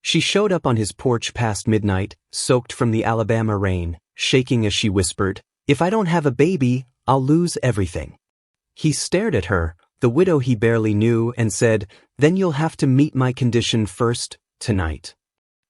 She showed up on his porch past midnight, soaked from the Alabama rain, shaking as she whispered, "If I don't have a baby, I'll lose everything." He stared at her, the widow he barely knew, and said, "Then you'll have to meet my condition first, tonight.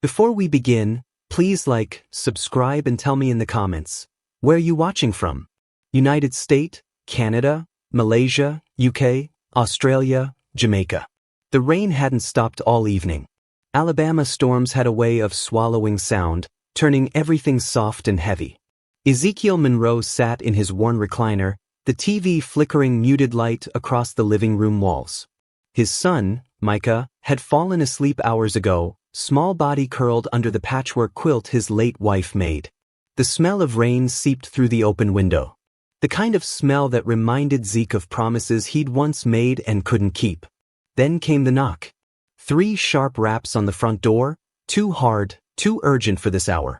Before we begin, please like, subscribe and tell me in the comments. Where are you watching from? United States, Canada, Malaysia, UK, Australia, Jamaica." The rain hadn't stopped all evening. Alabama storms had a way of swallowing sound, turning everything soft and heavy. Ezekiel Monroe sat in his worn recliner, the TV flickering muted light across the living room walls. His son, Micah, had fallen asleep hours ago, small body curled under the patchwork quilt his late wife made. The smell of rain seeped through the open window. The kind of smell that reminded Zeke of promises he'd once made and couldn't keep. Then came the knock. 3 sharp raps on the front door, too hard, too urgent for this hour.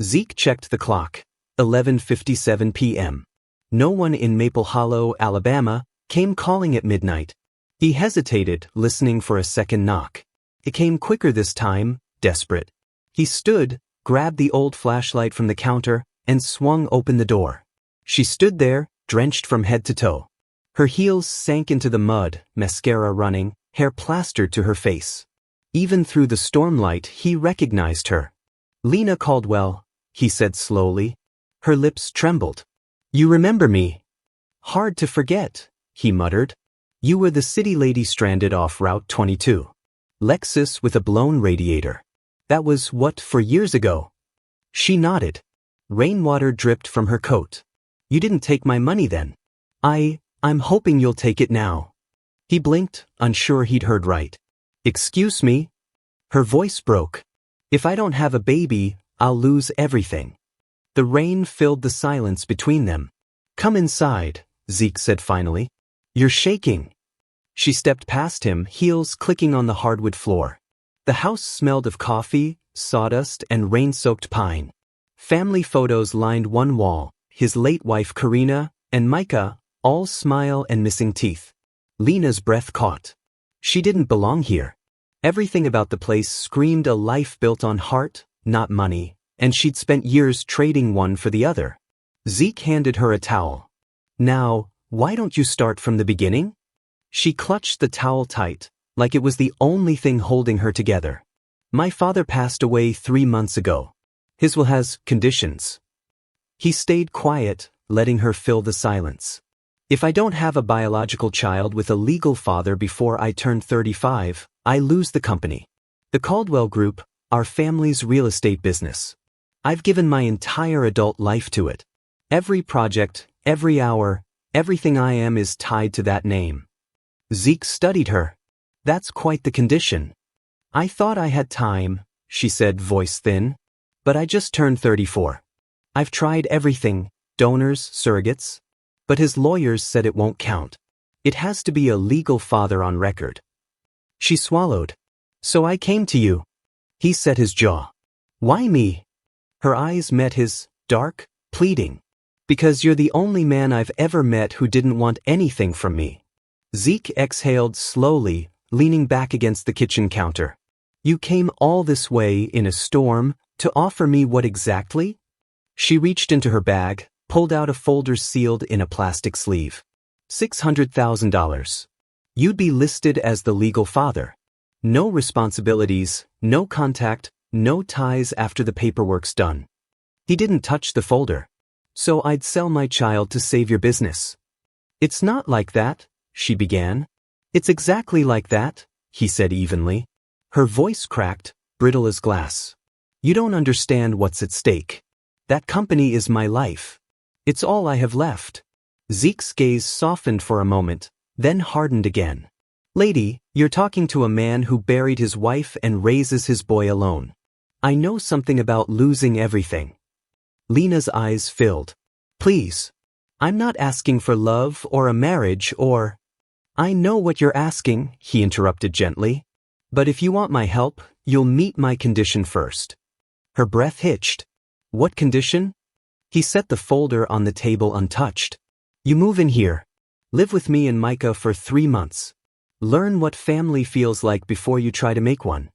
Zeke checked the clock. 11:57 p.m. No one in Maple Hollow, Alabama, came calling at midnight. He hesitated, listening for a second knock. It came quicker this time, desperate. He stood, grabbed the old flashlight from the counter, and swung open the door. She stood there, drenched from head to toe. Her heels sank into the mud, mascara running, hair plastered to her face. Even through the stormlight, he recognized her. "Lena Caldwell," he said slowly. Her lips trembled. "You remember me?" "Hard to forget," he muttered. "You were the city lady stranded off Route 22. Lexus with a blown radiator. That was, 4 years ago?" She nodded. Rainwater dripped from her coat. "You didn't take my money then." I'm hoping you'll take it now." He blinked, unsure he'd heard right. "Excuse me?" Her voice broke. "If I don't have a baby, I'll lose everything." The rain filled the silence between them. "Come inside," Zeke said finally. "You're shaking." She stepped past him, heels clicking on the hardwood floor. The house smelled of coffee, sawdust, and rain-soaked pine. Family photos lined one wall, his late wife Karina, and Micah, all smile and missing teeth. Lena's breath caught. She didn't belong here. Everything about the place screamed a life built on heart, not money, and she'd spent years trading one for the other. Zeke handed her a towel. "Now, why don't you start from the beginning?" She clutched the towel tight, like it was the only thing holding her together. "My father passed away 3 months ago. His will has conditions." He stayed quiet, letting her fill the silence. "If I don't have a biological child with a legal father before I turn 35, I lose the company. The Caldwell Group, our family's real estate business. I've given my entire adult life to it. Every project, every hour, everything I am is tied to that name." Zeke studied her. "That's quite the condition." "I thought I had time," she said, voice thin. "But I just turned 34. I've tried everything, donors, surrogates. But his lawyers said it won't count. It has to be a legal father on record." She swallowed. "So I came to you." He set his jaw. "Why me?" Her eyes met his, dark, pleading. "Because you're the only man I've ever met who didn't want anything from me." Zeke exhaled slowly, leaning back against the kitchen counter. "You came all this way in a storm to offer me what exactly?" She reached into her bag, pulled out a folder sealed in a plastic sleeve. $600,000. You'd be listed as the legal father. No responsibilities, no contact, no ties after the paperwork's done. He didn't touch the folder. "So I'd sell my child to save your business." "It's not like that," she began. "It's exactly like that," he said evenly. Her voice cracked, brittle as glass. "You don't understand what's at stake. That company is my life. It's all I have left." Zeke's gaze softened for a moment, then hardened again. "Lady, you're talking to a man who buried his wife and raises his boy alone. I know something about losing everything." Lena's eyes filled. "Please. I'm not asking for love or a marriage or—" "I know what you're asking," he interrupted gently. "But if you want my help, you'll meet my condition first." Her breath hitched. "What condition?" He set the folder on the table untouched. "You move in here. Live with me and Micah for 3 months. Learn what family feels like before you try to make one."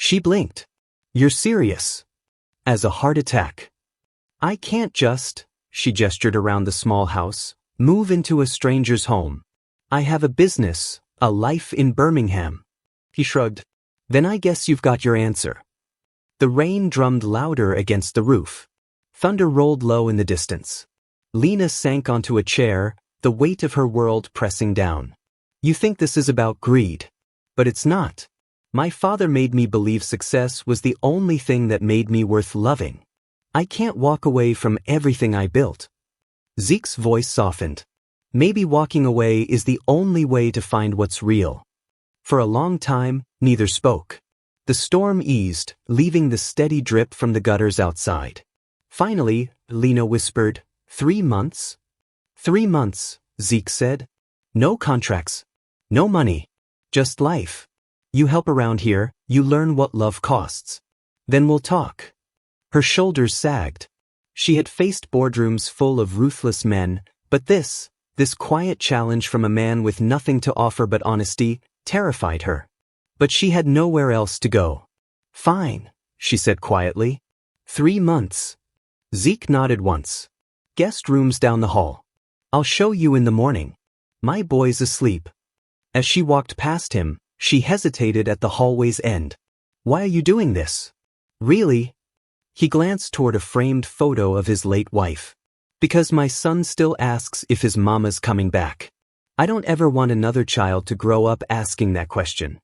She blinked. You're serious? As a heart attack. I can't just, she gestured around the small house, move into a stranger's home. I have a business, a life in Birmingham. He shrugged. Then I guess you've got your answer. The rain drummed louder against the roof. Thunder rolled low in the distance. Lena sank onto a chair, the weight of her world pressing down. You think this is about greed. But it's not. My father made me believe success was the only thing that made me worth loving. I can't walk away from everything I built. Zeke's voice softened. Maybe walking away is the only way to find what's real. For a long time, neither spoke. The storm eased, leaving the steady drip from the gutters outside. Finally, Lena whispered, 3 months? 3 months, Zeke said. No contracts. No money. Just life. You help around here, you learn what love costs. Then we'll talk. Her shoulders sagged. She had faced boardrooms full of ruthless men, but this quiet challenge from a man with nothing to offer but honesty, terrified her. But she had nowhere else to go. Fine, she said quietly. 3 months. Zeke nodded once. Guest rooms down the hall. I'll show you in the morning. My boy's asleep. As she walked past him, she hesitated at the hallway's end. Why are you doing this? Really? He glanced toward a framed photo of his late wife. Because my son still asks if his mama's coming back. I don't ever want another child to grow up asking that question.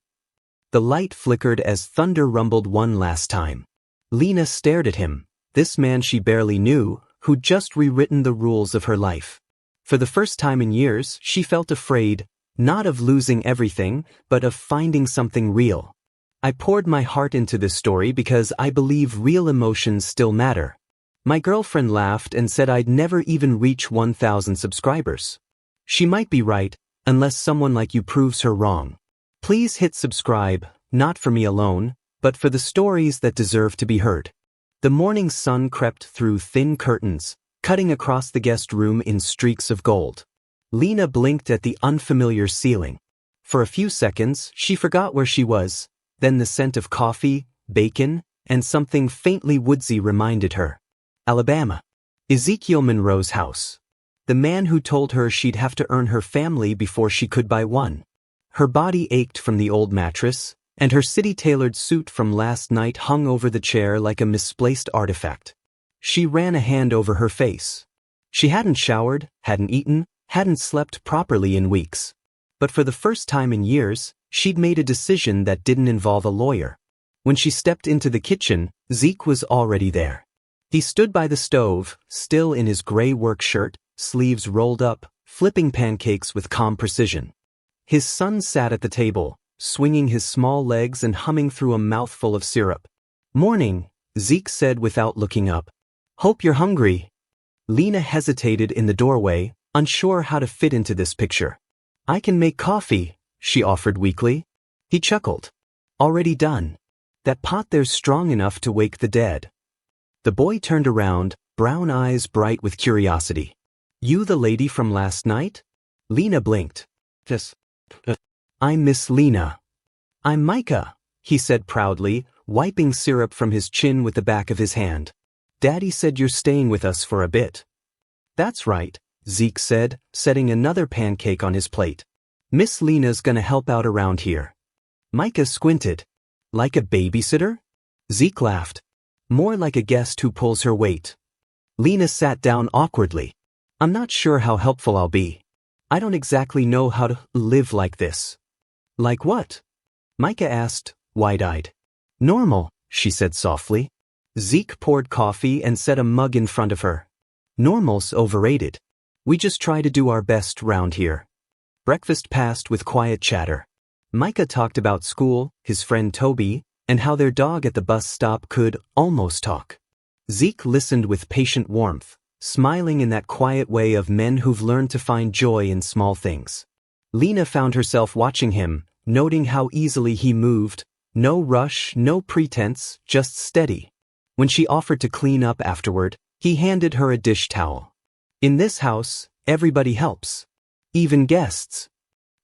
The light flickered as thunder rumbled one last time. Lena stared at him, this man she barely knew, who'd just rewritten the rules of her life. For the first time in years, she felt afraid, not of losing everything, but of finding something real. I poured my heart into this story because I believe real emotions still matter. My girlfriend laughed and said I'd never even reach 1,000 subscribers. She might be right, unless someone like you proves her wrong. Please hit subscribe, not for me alone, but for the stories that deserve to be heard. The morning sun crept through thin curtains, cutting across the guest room in streaks of gold. Lena blinked at the unfamiliar ceiling. For a few seconds, she forgot where she was, then the scent of coffee, bacon, and something faintly woodsy reminded her. Alabama. Ezekiel Monroe's house. The man who told her she'd have to earn her family before she could buy one. Her body ached from the old mattress, and her city-tailored suit from last night hung over the chair like a misplaced artifact. She ran a hand over her face. She hadn't showered, hadn't eaten, hadn't slept properly in weeks. But for the first time in years, she'd made a decision that didn't involve a lawyer. When she stepped into the kitchen, Zeke was already there. He stood by the stove, still in his gray work shirt, sleeves rolled up, flipping pancakes with calm precision. His son sat at the table, swinging his small legs and humming through a mouthful of syrup. Morning, Zeke said without looking up. Hope you're hungry. Lena hesitated in the doorway, unsure how to fit into this picture. I can make coffee, she offered weakly. He chuckled. Already done. That pot there's strong enough to wake the dead. The boy turned around, brown eyes bright with curiosity. You the lady from last night? Lena blinked. Yes. I'm Miss Lena. I'm Micah, he said proudly, wiping syrup from his chin with the back of his hand. Daddy said you're staying with us for a bit. That's right, Zeke said, setting another pancake on his plate. Miss Lena's gonna help out around here. Micah squinted. Like a babysitter? Zeke laughed. More like a guest who pulls her weight. Lena sat down awkwardly. I'm not sure how helpful I'll be. I don't exactly know how to live like this. Like what? Micah asked, wide-eyed. Normal, she said softly. Zeke poured coffee and set a mug in front of her. Normal's overrated. We just try to do our best round here. Breakfast passed with quiet chatter. Micah talked about school, his friend Toby, and how their dog at the bus stop could almost talk. Zeke listened with patient warmth, smiling in that quiet way of men who've learned to find joy in small things. Lena found herself watching him, noting how easily he moved, no rush, no pretense, just steady. When she offered to clean up afterward, he handed her a dish towel. In this house, everybody helps. Even guests.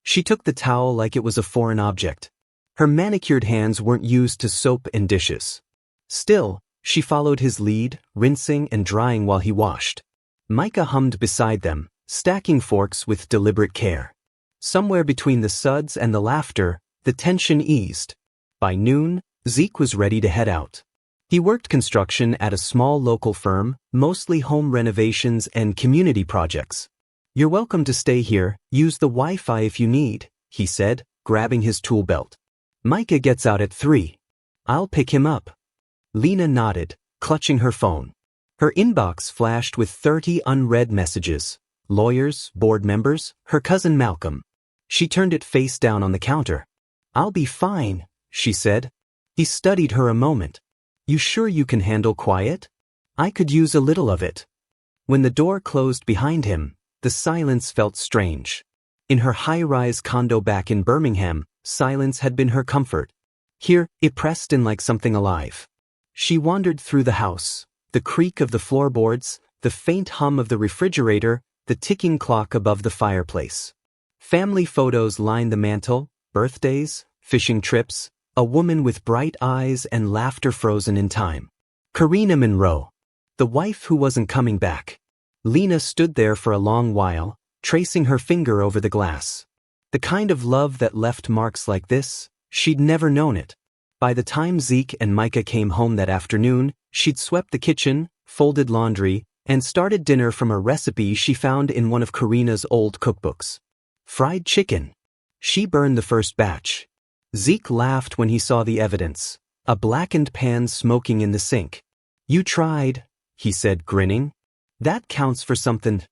She took the towel like it was a foreign object. Her manicured hands weren't used to soap and dishes. Still, she followed his lead, rinsing and drying while he washed. Micah hummed beside them, stacking forks with deliberate care. Somewhere between the suds and the laughter, the tension eased. By noon, Zeke was ready to head out. He worked construction at a small local firm, mostly home renovations and community projects. "You're welcome to stay here, use the Wi-Fi if you need," he said, grabbing his tool belt. "Micah gets out at 3. I'll pick him up." Lena nodded, clutching her phone. Her inbox flashed with 30 unread messages. Lawyers, board members, her cousin Malcolm. She turned it face down on the counter. "I'll be fine," she said. He studied her a moment. "You sure you can handle quiet? I could use a little of it." When the door closed behind him, the silence felt strange. In her high-rise condo back in Birmingham, silence had been her comfort. Here, it pressed in like something alive. She wandered through the house, the creak of the floorboards, the faint hum of the refrigerator, the ticking clock above the fireplace. Family photos lined the mantel, birthdays, fishing trips, a woman with bright eyes and laughter frozen in time. Lena Monroe, the wife who wasn't coming back. Lena stood there for a long while, tracing her finger over the glass. The kind of love that left marks like this, she'd never known it. By the time Zeke and Micah came home that afternoon, she'd swept the kitchen, folded laundry, and started dinner from a recipe she found in one of Karina's old cookbooks. Fried chicken. She burned the first batch. Zeke laughed when he saw the evidence, a blackened pan smoking in the sink. "You tried," he said, grinning. "That counts for something."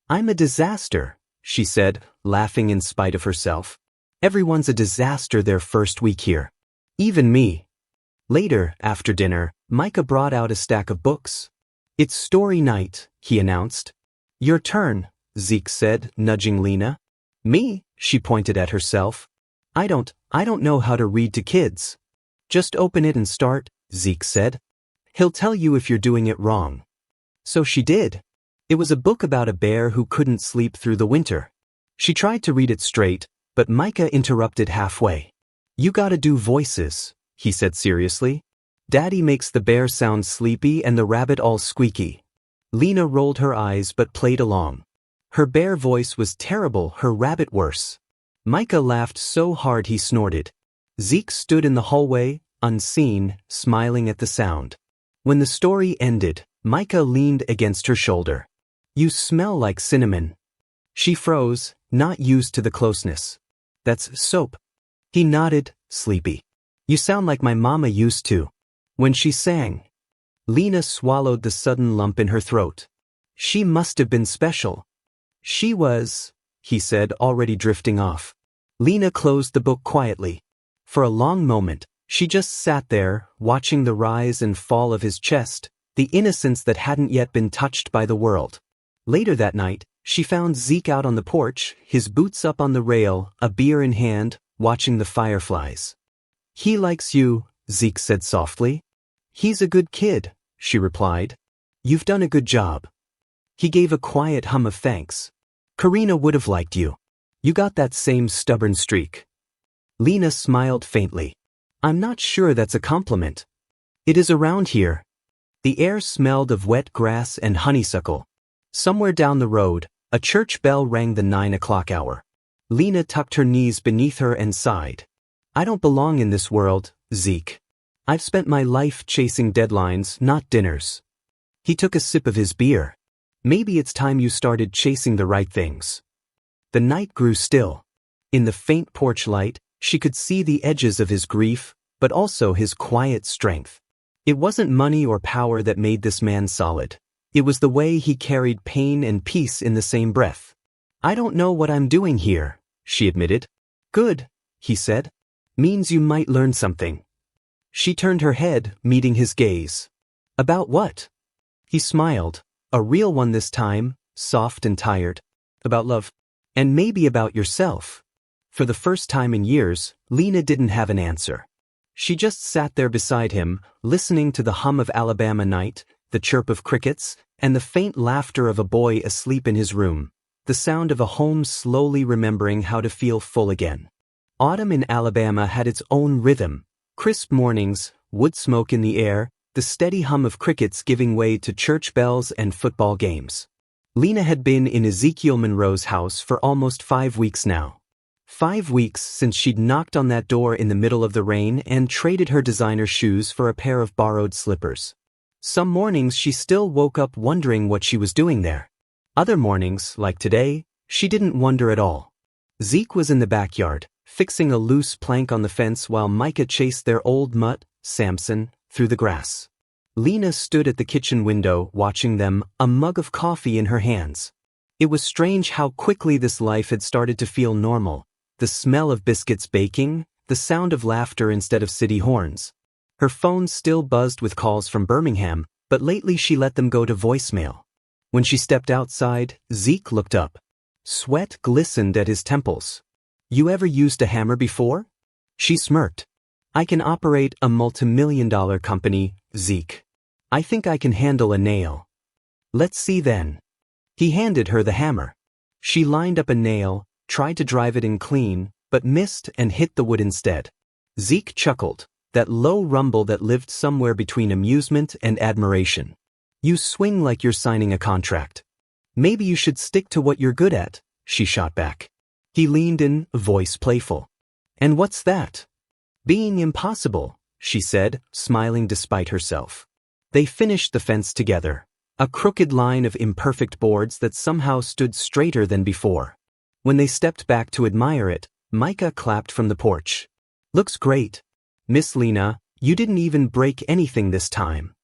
"I'm a disaster," she said, laughing in spite of herself. "Everyone's a disaster their first week here. Even me." Later, after dinner, Micah brought out a stack of books. "It's story night," he announced. "Your turn," Zeke said, nudging Lena. "Me?" she pointed at herself. I don't know how to read to kids." "Just open it and start," Zeke said. "He'll tell you if you're doing it wrong." So she did. It was a book about a bear who couldn't sleep through the winter. She tried to read it straight, but Micah interrupted halfway. "You gotta do voices," he said seriously. "Daddy makes the bear sound sleepy and the rabbit all squeaky." Lena rolled her eyes but played along. Her bear voice was terrible, her rabbit worse. Micah laughed so hard he snorted. Zeke stood in the hallway, unseen, smiling at the sound. When the story ended, Micah leaned against her shoulder. "You smell like cinnamon." She froze, not used to the closeness. "That's soap." He nodded, sleepy. "You sound like my mama used to. When she sang." Lena swallowed the sudden lump in her throat. "She must have been special." "She was," he said, already drifting off. Lena closed the book quietly. For a long moment, she just sat there, watching the rise and fall of his chest, the innocence that hadn't yet been touched by the world. Later that night, she found Zeke out on the porch, his boots up on the rail, a beer in hand, watching the fireflies. "He likes you," Zeke said softly. "He's a good kid," she replied. "You've done a good job." He gave a quiet hum of thanks. "Karina would have liked you. You got that same stubborn streak." Lena smiled faintly. "I'm not sure that's a compliment." "It is around here." The air smelled of wet grass and honeysuckle. Somewhere down the road, a church bell rang the 9 o'clock hour. Lena tucked her knees beneath her and sighed. "I don't belong in this world, Zeke. I've spent my life chasing deadlines, not dinners." He took a sip of his beer. "Maybe it's time you started chasing the right things." The night grew still. In the faint porch light, she could see the edges of his grief, but also his quiet strength. It wasn't money or power that made this man solid. It was the way he carried pain and peace in the same breath. "I don't know what I'm doing here," she admitted. "Good," he said. "Means you might learn something." She turned her head, meeting his gaze. "About what?" He smiled, a real one this time, soft and tired. "About love. And maybe about yourself." For the first time in years, Lena didn't have an answer. She just sat there beside him, listening to the hum of Alabama night, the chirp of crickets, and the faint laughter of a boy asleep in his room, the sound of a home slowly remembering how to feel full again. Autumn in Alabama had its own rhythm. Crisp mornings, wood smoke in the air, the steady hum of crickets giving way to church bells and football games. Lena had been in Ezekiel Monroe's house for almost 5 weeks now. 5 weeks since she'd knocked on that door in the middle of the rain and traded her designer shoes for a pair of borrowed slippers. Some mornings she still woke up wondering what she was doing there. Other mornings, like today, she didn't wonder at all. Zeke was in the backyard, fixing a loose plank on the fence while Micah chased their old mutt, Samson, through the grass. Lena stood at the kitchen window watching them, a mug of coffee in her hands. It was strange how quickly this life had started to feel normal. The smell of biscuits baking, the sound of laughter instead of city horns. Her phone still buzzed with calls from Birmingham, but lately she let them go to voicemail. When she stepped outside, Zeke looked up. Sweat glistened at his temples. "You ever used a hammer before?" She smirked. "I can operate a multimillion-dollar company, Zeke. I think I can handle a nail." "Let's see then." He handed her the hammer. She lined up a nail, tried to drive it in clean, but missed and hit the wood instead. Zeke chuckled, that low rumble that lived somewhere between amusement and admiration. "You swing like you're signing a contract. Maybe you should stick to what you're good at," she shot back. He leaned in, voice playful. "And what's that?" "Being impossible," she said, smiling despite herself. They finished the fence together, a crooked line of imperfect boards that somehow stood straighter than before. When they stepped back to admire it, Micah clapped from the porch. "Looks great. Miss Lena, you didn't even break anything this time."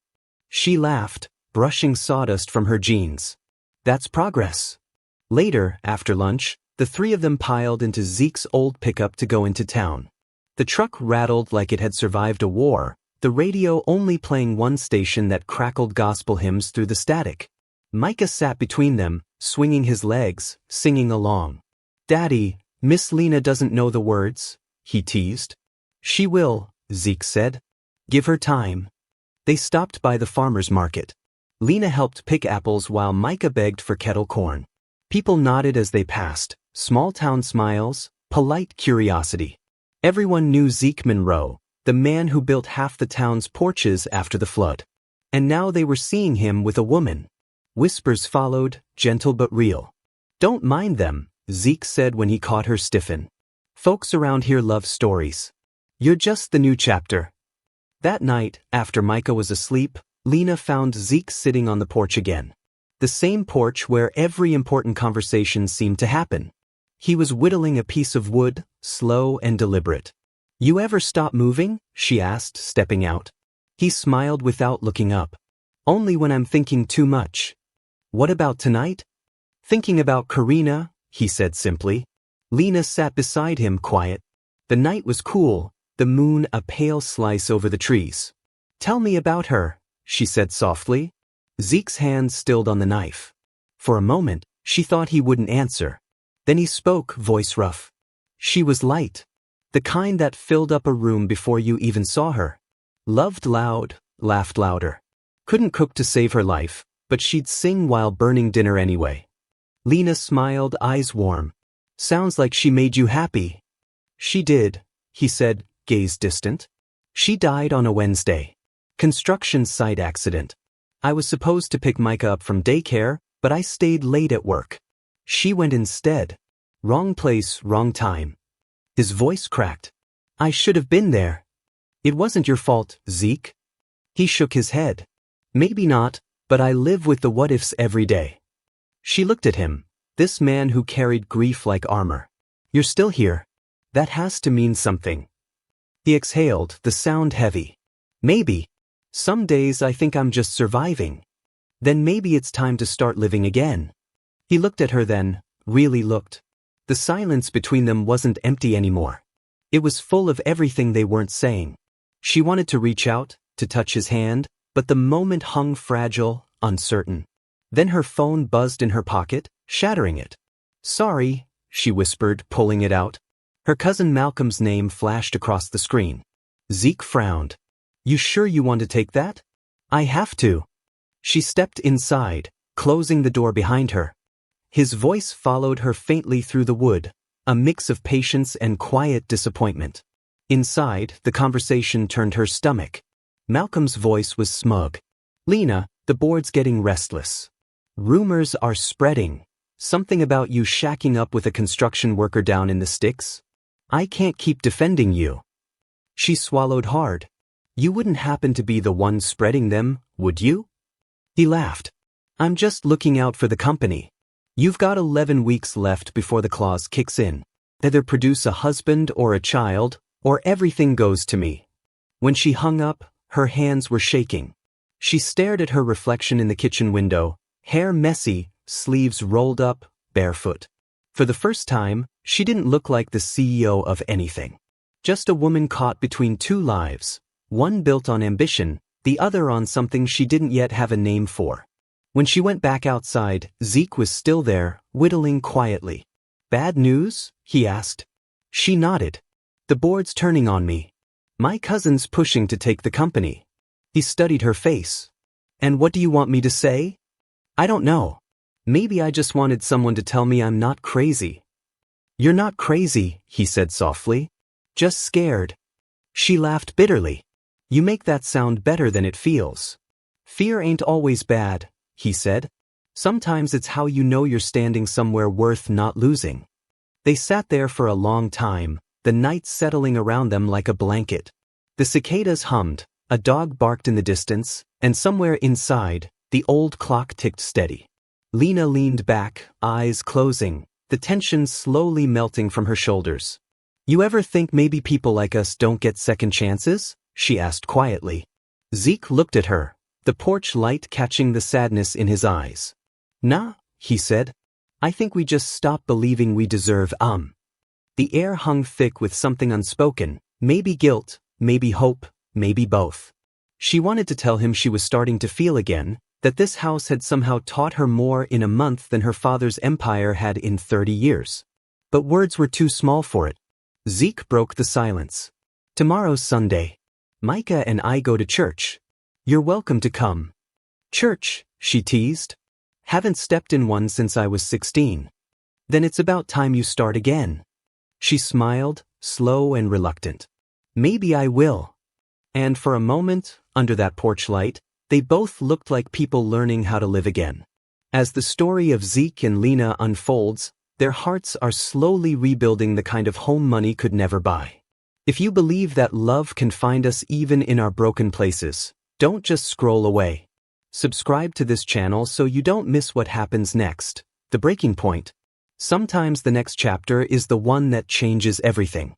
She laughed, brushing sawdust from her jeans. "That's progress." Later, after lunch, the three of them piled into Zeke's old pickup to go into town. The truck rattled like it had survived a war, the radio only playing one station that crackled gospel hymns through the static. Micah sat between them, swinging his legs, singing along. "Daddy, Miss Lena doesn't know the words," he teased. "She will," Zeke said. "Give her time." They stopped by the farmer's market. Lena helped pick apples while Micah begged for kettle corn. People nodded as they passed, small-town smiles, polite curiosity. Everyone knew Zeke Monroe, the man who built half the town's porches after the flood. And now they were seeing him with a woman. Whispers followed, gentle but real. "Don't mind them," Zeke said when he caught her stiffen. "Folks around here love stories. You're just the new chapter." That night, after Micah was asleep, Lena found Zeke sitting on the porch again. The same porch where every important conversation seemed to happen. He was whittling a piece of wood, slow and deliberate. "You ever stop moving?" she asked, stepping out. He smiled without looking up. "Only when I'm thinking too much." "What about tonight?" "Thinking about Karina," he said simply. Lena sat beside him, quiet. The night was cool, the moon a pale slice over the trees. "Tell me about her," she said softly. Zeke's hand stilled on the knife. For a moment, she thought he wouldn't answer. Then he spoke, voice rough. "She was light. The kind that filled up a room before you even saw her. Loved loud, laughed louder. Couldn't cook to save her life, but she'd sing while burning dinner anyway." Lena smiled, eyes warm. "Sounds like she made you happy." "She did," he said, gaze distant. "She died on a Wednesday. Construction site accident. I was supposed to pick Micah up from daycare, but I stayed late at work. She went instead. Wrong place, wrong time." His voice cracked. "I should have been there." "It wasn't your fault, Zeke." He shook his head. "Maybe not, but I live with the what-ifs every day." She looked at him, this man who carried grief like armor. "You're still here. That has to mean something." He exhaled, the sound heavy. "Maybe. Some days I think I'm just surviving. Then maybe it's time to start living again." He looked at her then, really looked. The silence between them wasn't empty anymore. It was full of everything they weren't saying. She wanted to reach out, to touch his hand, but the moment hung fragile, uncertain. Then her phone buzzed in her pocket, shattering it. "Sorry," she whispered, pulling it out. Her cousin Malcolm's name flashed across the screen. Zeke frowned. "You sure you want to take that?" "I have to." She stepped inside, closing the door behind her. His voice followed her faintly through the wood. a mix of patience and quiet disappointment. Inside, the conversation turned her stomach. Malcolm's voice was smug. Lena, the board's getting restless. Rumors are spreading. Something about you shacking up with a construction worker down in the sticks? I can't keep defending you. She swallowed hard. You wouldn't happen to be the one spreading them, would you? He laughed. I'm just looking out for the company. You've got 11 weeks left before the clause kicks in. Either produce a husband or a child, or everything goes to me. When she hung up, her hands were shaking. She stared at her reflection in the kitchen window, hair messy, sleeves rolled up, barefoot. For the first time, she didn't look like the CEO of anything. Just a woman caught between two lives, one built on ambition, the other on something she didn't yet have a name for. When she went back outside, Zeke was still there, whittling quietly. Bad news? He asked. She nodded. The board's turning on me. My cousin's pushing to take the company. He studied her face. And what do you want me to say? I don't know. Maybe I just wanted someone to tell me I'm not crazy. You're not crazy, he said softly. Just scared. She laughed bitterly. You make that sound better than it feels. Fear ain't always bad, he said. Sometimes it's how you know you're standing somewhere worth not losing. They sat there for a long time, the night settling around them like a blanket. The cicadas hummed, a dog barked in the distance, and somewhere inside, the old clock ticked steady. Lena leaned back, eyes closing, the tension slowly melting from her shoulders. You ever think maybe people like us don't get second chances? She asked quietly. Zeke looked at her, the porch light catching the sadness in his eyes. Nah, he said. I think we just stop believing we deserve The air hung thick with something unspoken, maybe guilt, maybe hope, maybe both. She wanted to tell him she was starting to feel again, that this house had somehow taught her more in a month than her father's empire had in 30 years. But words were too small for it. Zeke broke the silence. Tomorrow's Sunday. Micah and I go to church. You're welcome to come. Church, she teased. Haven't stepped in one since I was 16. Then it's about time you start again. She smiled, slow and reluctant. Maybe I will. And for a moment, under that porch light, they both looked like people learning how to live again. As the story of Zeke and Lena unfolds, their hearts are slowly rebuilding the kind of home money could never buy. If you believe that love can find us even in our broken places, don't just scroll away. Subscribe to this channel so you don't miss what happens next, the breaking point. Sometimes the next chapter is the one that changes everything.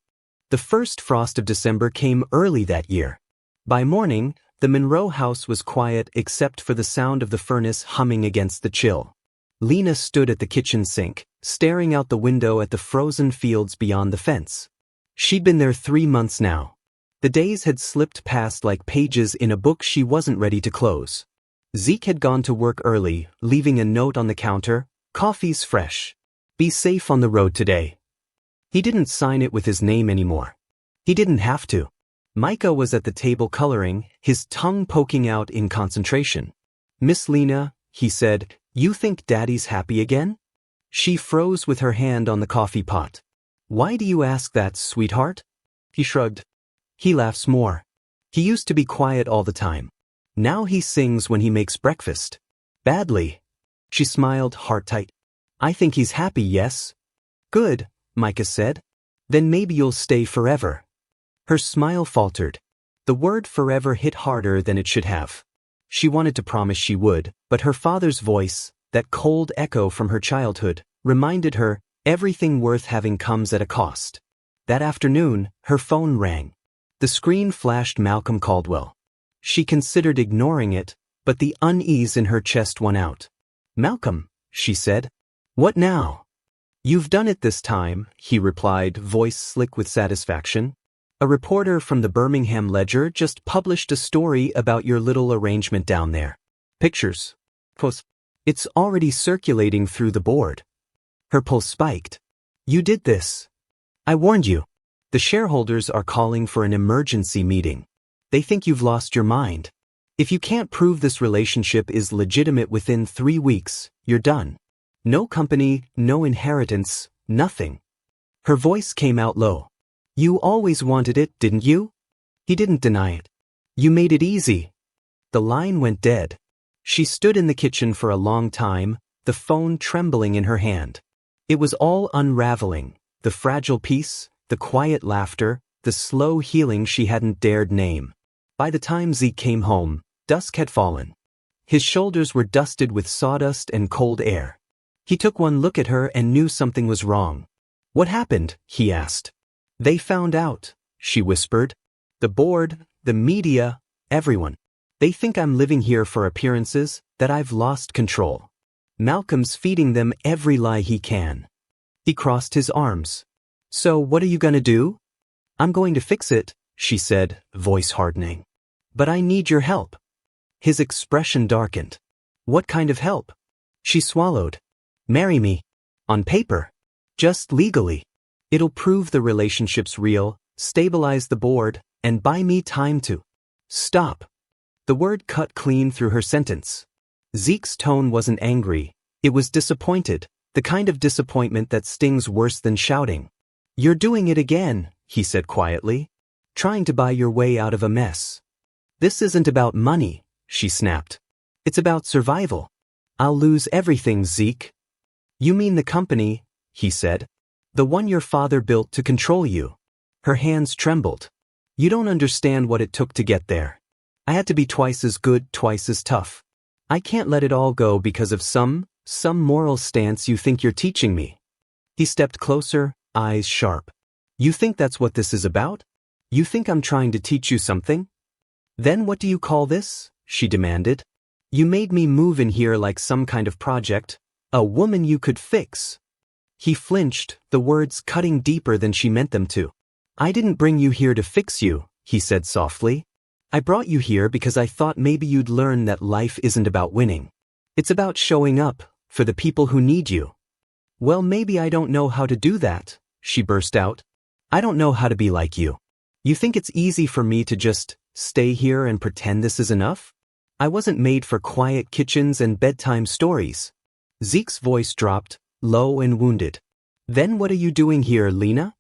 The first frost of December came early that year. By morning, the Monroe house was quiet except for the sound of the furnace humming against the chill. Lena stood at the kitchen sink, staring out the window at the frozen fields beyond the fence. She'd been there 3 months now. The days had slipped past like pages in a book she wasn't ready to close. Zeke had gone to work early, leaving a note on the counter, "Coffee's fresh. Be safe on the road today." He didn't sign it with his name anymore. He didn't have to. Micah was at the table coloring, his tongue poking out in concentration. "Miss Lena," he said, "you think Daddy's happy again?" She froze with her hand on the coffee pot. "Why do you ask that, sweetheart?" He shrugged. He laughs more. He used to be quiet all the time. Now he sings when he makes breakfast. Badly. She smiled, heart tight. "I think he's happy, yes?" "Good," Micah said. "Then maybe you'll stay forever." Her smile faltered. The word forever hit harder than it should have. She wanted to promise she would, but her father's voice, that cold echo from her childhood, reminded her everything worth having comes at a cost. That afternoon, her phone rang. The screen flashed Malcolm Caldwell. She considered ignoring it, but the unease in her chest won out. "Malcolm," she said. "What now?" "You've done it this time," he replied, voice slick with satisfaction. "A reporter from the Birmingham Ledger just published a story about your little arrangement down there. Pictures. Post. It's already circulating through the board." Her pulse spiked. "You did this. I warned you. The shareholders are calling for an emergency meeting. They think you've lost your mind. If you can't prove this relationship is legitimate within 3 weeks, you're done. No company, no inheritance, nothing." Her voice came out low. You always wanted it, didn't you? He didn't deny it. You made it easy. The line went dead. She stood in the kitchen for a long time, the phone trembling in her hand. It was all unraveling, the fragile peace, the quiet laughter, the slow healing she hadn't dared name. By the time Zeke came home, dusk had fallen. His shoulders were dusted with sawdust and cold air. He took one look at her and knew something was wrong. What happened? He asked. They found out, she whispered. The board, the media, everyone. They think I'm living here for appearances, that I've lost control. Malcolm's feeding them every lie he can. He crossed his arms. So what are you gonna do? I'm going to fix it, she said, voice hardening. But I need your help. His expression darkened. What kind of help? She swallowed. Marry me. On paper. Just legally. It'll prove the relationship's real, stabilize the board, and buy me time to. Stop. The word cut clean through her sentence. Zeke's tone wasn't angry. It was disappointed, the kind of disappointment that stings worse than shouting. You're doing it again, he said quietly. Trying to buy your way out of a mess. This isn't about money, she snapped. It's about survival. I'll lose everything, Zeke. You mean the company, he said. The one your father built to control you. Her hands trembled. You don't understand what it took to get there. I had to be twice as good, twice as tough. I can't let it all go because of some moral stance you think you're teaching me. He stepped closer, eyes sharp. You think that's what this is about? You think I'm trying to teach you something? Then what do you call this? She demanded. You made me move in here like some kind of project, a woman you could fix. He flinched, the words cutting deeper than she meant them to. I didn't bring you here to fix you, he said softly. I brought you here because I thought maybe you'd learn that life isn't about winning. It's about showing up, for the people who need you. Well, maybe I don't know how to do that, she burst out. I don't know how to be like you. You think it's easy for me to just stay here and pretend this is enough? I wasn't made for quiet kitchens and bedtime stories. Zeke's voice dropped, low and wounded. Then what are you doing here, Lena?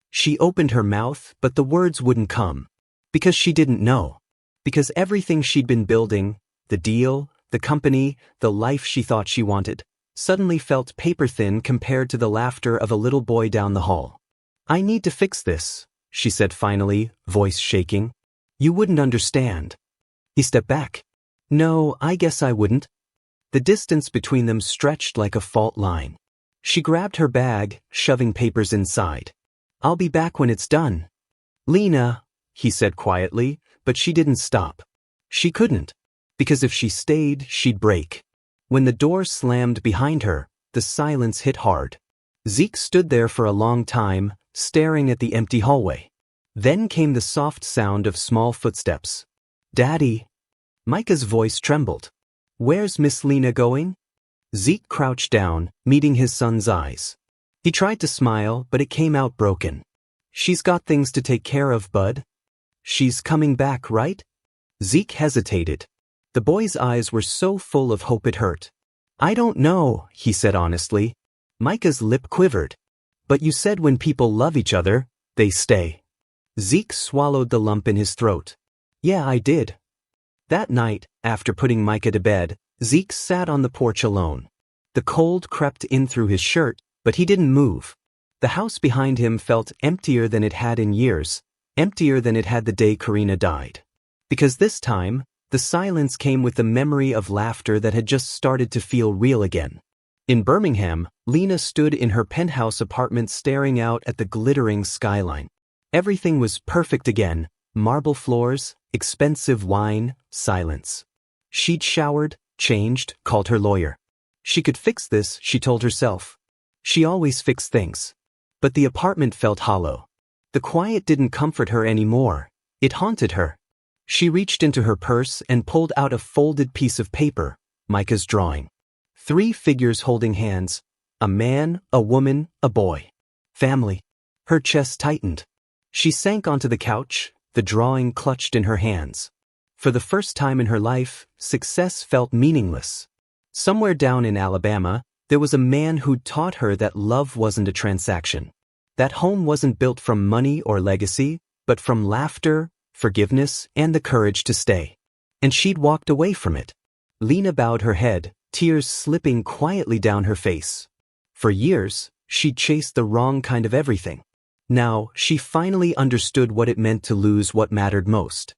She opened her mouth, but the words wouldn't come. Because she didn't know. Because everything she'd been building, the deal, the company, the life she thought she wanted, suddenly felt paper-thin compared to the laughter of a little boy down the hall. I need to fix this, she said finally, voice shaking. You wouldn't understand. He stepped back. No, I guess I wouldn't. The distance between them stretched like a fault line. She grabbed her bag, shoving papers inside. I'll be back when it's done. Lena, he said quietly, but she didn't stop. She couldn't. Because if she stayed, she'd break. When the door slammed behind her, the silence hit hard. Zeke stood there for a long time, staring at the empty hallway. Then came the soft sound of small footsteps. Daddy. Micah's voice trembled. Where's Miss Lena going? Zeke crouched down, meeting his son's eyes. He tried to smile, but it came out broken. She's got things to take care of, bud. She's coming back, right? Zeke hesitated. The boy's eyes were so full of hope it hurt. I don't know, he said honestly. Micah's lip quivered. But you said when people love each other, they stay. Zeke swallowed the lump in his throat. Yeah, I did. That night, after putting Micah to bed, Zeke sat on the porch alone. The cold crept in through his shirt, but he didn't move. The house behind him felt emptier than it had in years, emptier than it had the day Karina died. Because this time, the silence came with the memory of laughter that had just started to feel real again. In Birmingham, Lena stood in her penthouse apartment staring out at the glittering skyline. Everything was perfect again, marble floors, expensive wine, silence. She'd showered, changed, called her lawyer. She could fix this, she told herself. She always fixed things. But the apartment felt hollow. The quiet didn't comfort her anymore. It haunted her. She reached into her purse and pulled out a folded piece of paper, Micah's drawing. 3 figures holding hands. A man, a woman, a boy. Family. Her chest tightened. She sank onto the couch, the drawing clutched in her hands. For the first time in her life, success felt meaningless. Somewhere down in Alabama, there was a man who'd taught her that love wasn't a transaction. That home wasn't built from money or legacy, but from laughter, forgiveness, and the courage to stay. And she'd walked away from it. Lena bowed her head, tears slipping quietly down her face. For years, she'd chased the wrong kind of everything. Now, she finally understood what it meant to lose what mattered most.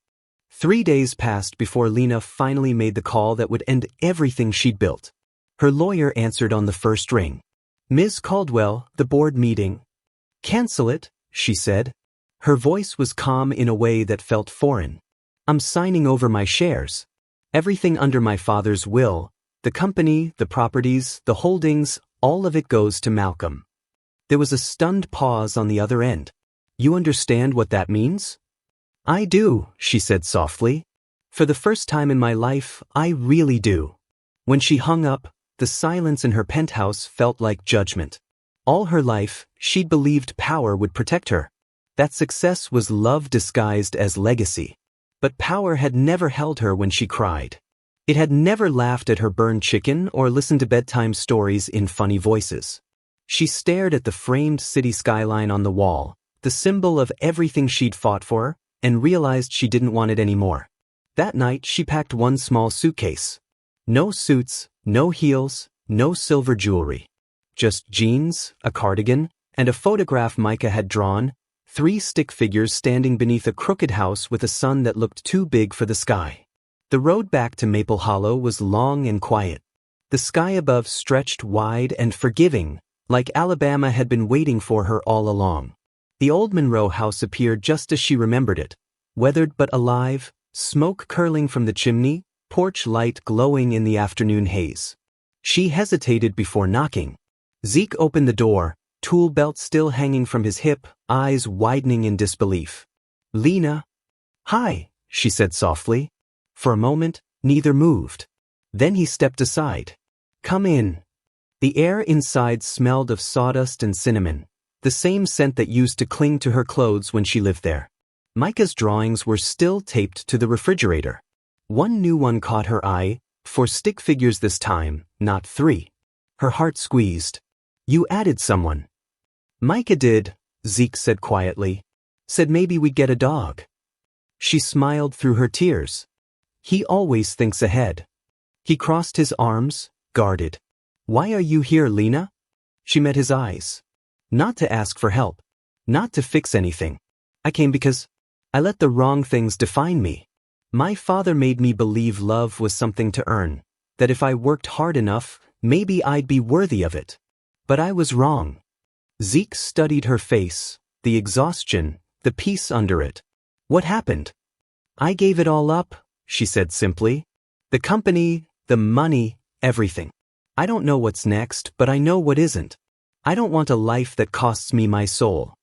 3 days passed before Lena finally made the call that would end everything she'd built. Her lawyer answered on the first ring. "Ms. Caldwell, the board meeting." "Cancel it," she said. Her voice was calm in a way that felt foreign. "I'm signing over my shares. Everything under my father's will, the company, the properties, the holdings, all of it goes to Malcolm." There was a stunned pause on the other end. "You understand what that means?" "I do," she said softly. "For the first time in my life, I really do." When she hung up, the silence in her penthouse felt like judgment. All her life, she'd believed power would protect her. That success was love disguised as legacy. But power had never held her when she cried. It had never laughed at her burned chicken or listened to bedtime stories in funny voices. She stared at the framed city skyline on the wall, the symbol of everything she'd fought for, and realized she didn't want it anymore. That night she packed one small suitcase. No suits, no heels, no silver jewelry. Just jeans, a cardigan, and a photograph Micah had drawn, 3 stick figures standing beneath a crooked house with a sun that looked too big for the sky. The road back to Maple Hollow was long and quiet. The sky above stretched wide and forgiving, like Alabama had been waiting for her all along. The old Monroe house appeared just as she remembered it, weathered but alive, smoke curling from the chimney, porch light glowing in the afternoon haze. She hesitated before knocking. Zeke opened the door, tool belt still hanging from his hip, eyes widening in disbelief. "Lena." "Hi," she said softly. For a moment, neither moved. Then he stepped aside. "Come in." The air inside smelled of sawdust and cinnamon, the same scent that used to cling to her clothes when she lived there. Micah's drawings were still taped to the refrigerator. One new one caught her eye, 4 stick figures this time, not 3. Her heart squeezed. "You added someone." "Micah did," Zeke said quietly. "Said maybe we'd get a dog." She smiled through her tears. "He always thinks ahead." He crossed his arms, guarded. "Why are you here, Lena?" She met his eyes. "Not to ask for help. Not to fix anything. I came because I let the wrong things define me. My father made me believe love was something to earn, that if I worked hard enough, maybe I'd be worthy of it. But I was wrong." Zeke studied her face, the exhaustion, the peace under it. "What happened?" "I gave it all up," she said simply. "The company, the money, everything. I don't know what's next, but I know what isn't. I don't want a life that costs me my soul."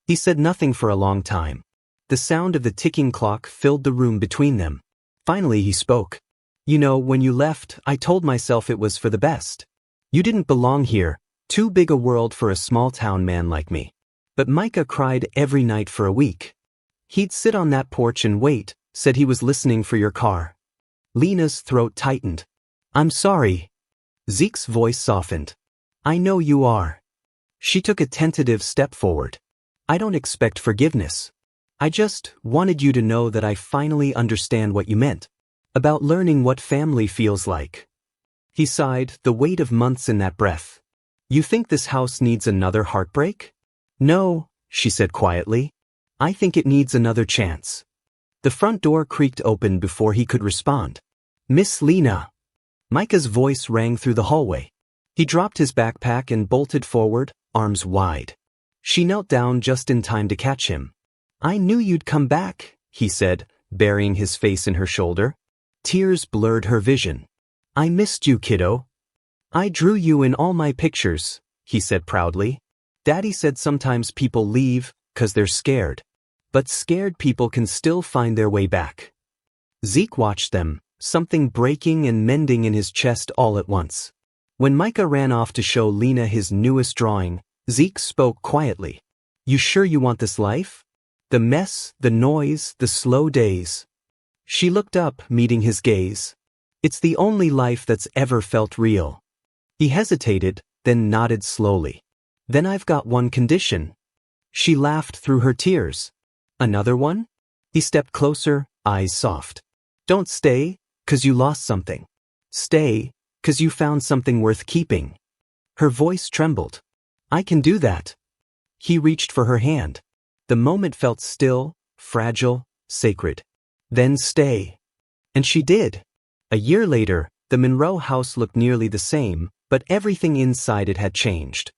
He said nothing for a long time. The sound of the ticking clock filled the room between them. Finally he spoke. "You know, when you left, I told myself it was for the best. You didn't belong here, too big a world for a small-town man like me." But Micah cried every night for a week. He'd sit on that porch and wait, said he was listening for your car. Lena's throat tightened. "I'm sorry." Zeke's voice softened. "I know you are." She took a tentative step forward. "I don't expect forgiveness. I just wanted you to know that I finally understand what you meant. About learning what family feels like." He sighed, the weight of months in that breath. "You think this house needs another heartbreak?" "No," she said quietly. "I think it needs another chance." The front door creaked open before he could respond. "Miss Lena." Micah's voice rang through the hallway. He dropped his backpack and bolted forward, arms wide. She knelt down just in time to catch him. "I knew you'd come back," he said, burying his face in her shoulder. Tears blurred her vision. "I missed you, kiddo." "I drew you in all my pictures," he said proudly. "Daddy said sometimes people leave 'cause they're scared. But scared people can still find their way back." Zeke watched them, something breaking and mending in his chest all at once. When Micah ran off to show Lena his newest drawing, Zeke spoke quietly. "You sure you want this life? The mess, the noise, the slow days." She looked up, meeting his gaze. "It's the only life that's ever felt real." He hesitated, then nodded slowly. "Then I've got one condition." She laughed through her tears. Another one? He stepped closer, eyes soft. Don't stay, 'cause you lost something. Stay, 'cause you found something worth keeping. Her voice trembled. I can do that. He reached for her hand. The moment felt still, fragile, sacred. Then stay. And she did. A year later, the Monroe house looked nearly the same, but everything inside it had changed.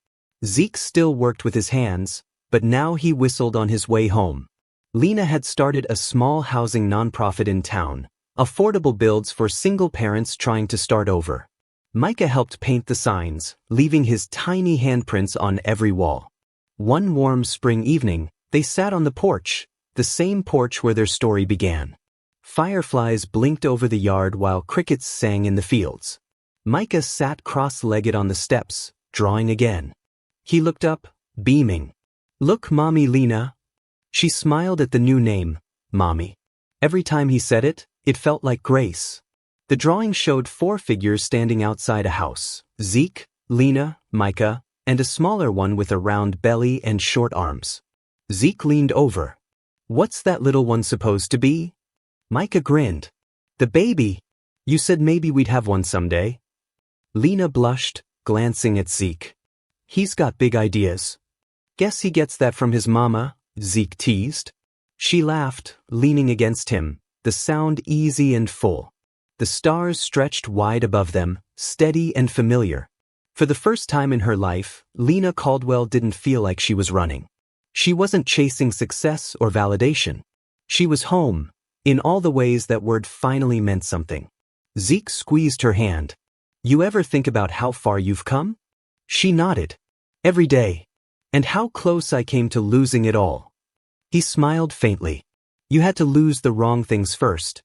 Zeke still worked with his hands, but now he whistled on his way home. Lena had started a small housing nonprofit in town, affordable builds for single parents trying to start over. Micah helped paint the signs, leaving his tiny handprints on every wall. One warm spring evening, they sat on the porch, the same porch where their story began. Fireflies blinked over the yard while crickets sang in the fields. Micah sat cross-legged on the steps, drawing again. He looked up, beaming. Look, Mommy Lena. She smiled at the new name, Mommy. Every time he said it, it felt like grace. The drawing showed 4 figures standing outside a house: Zeke, Lena, Micah, and a smaller one with a round belly and short arms. Zeke leaned over. What's that little one supposed to be? Micah grinned. The baby. You said maybe we'd have one someday. Lena blushed, glancing at Zeke. He's got big ideas. Guess he gets that from his mama, Zeke teased. She laughed, leaning against him, the sound easy and full. The stars stretched wide above them, steady and familiar. For the first time in her life, Lena Caldwell didn't feel like she was running. She wasn't chasing success or validation. She was home, in all the ways that word finally meant something. Zeke squeezed her hand. You ever think about how far you've come? She nodded. Every day. And how close I came to losing it all. He smiled faintly. You had to lose the wrong things first.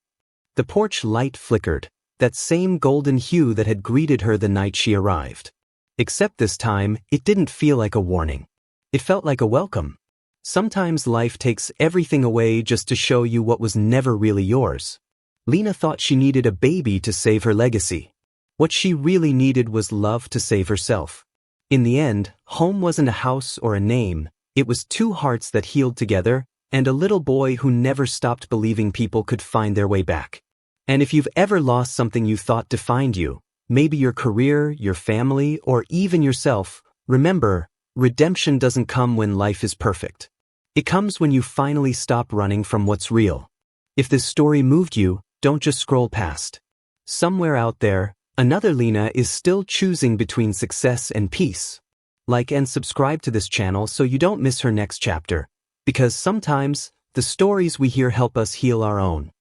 The porch light flickered, that same golden hue that had greeted her the night she arrived. Except this time, it didn't feel like a warning. It felt like a welcome. Sometimes life takes everything away just to show you what was never really yours. Lena thought she needed a baby to save her legacy. What she really needed was love to save herself. In the end, home wasn't a house or a name, it was 2 hearts that healed together, and a little boy who never stopped believing people could find their way back. And if you've ever lost something you thought defined you, maybe your career, your family, or even yourself, remember, redemption doesn't come when life is perfect. It comes when you finally stop running from what's real. If this story moved you, don't just scroll past. Somewhere out there, another Lena is still choosing between success and peace. Like and subscribe to this channel so you don't miss her next chapter, because sometimes, the stories we hear help us heal our own.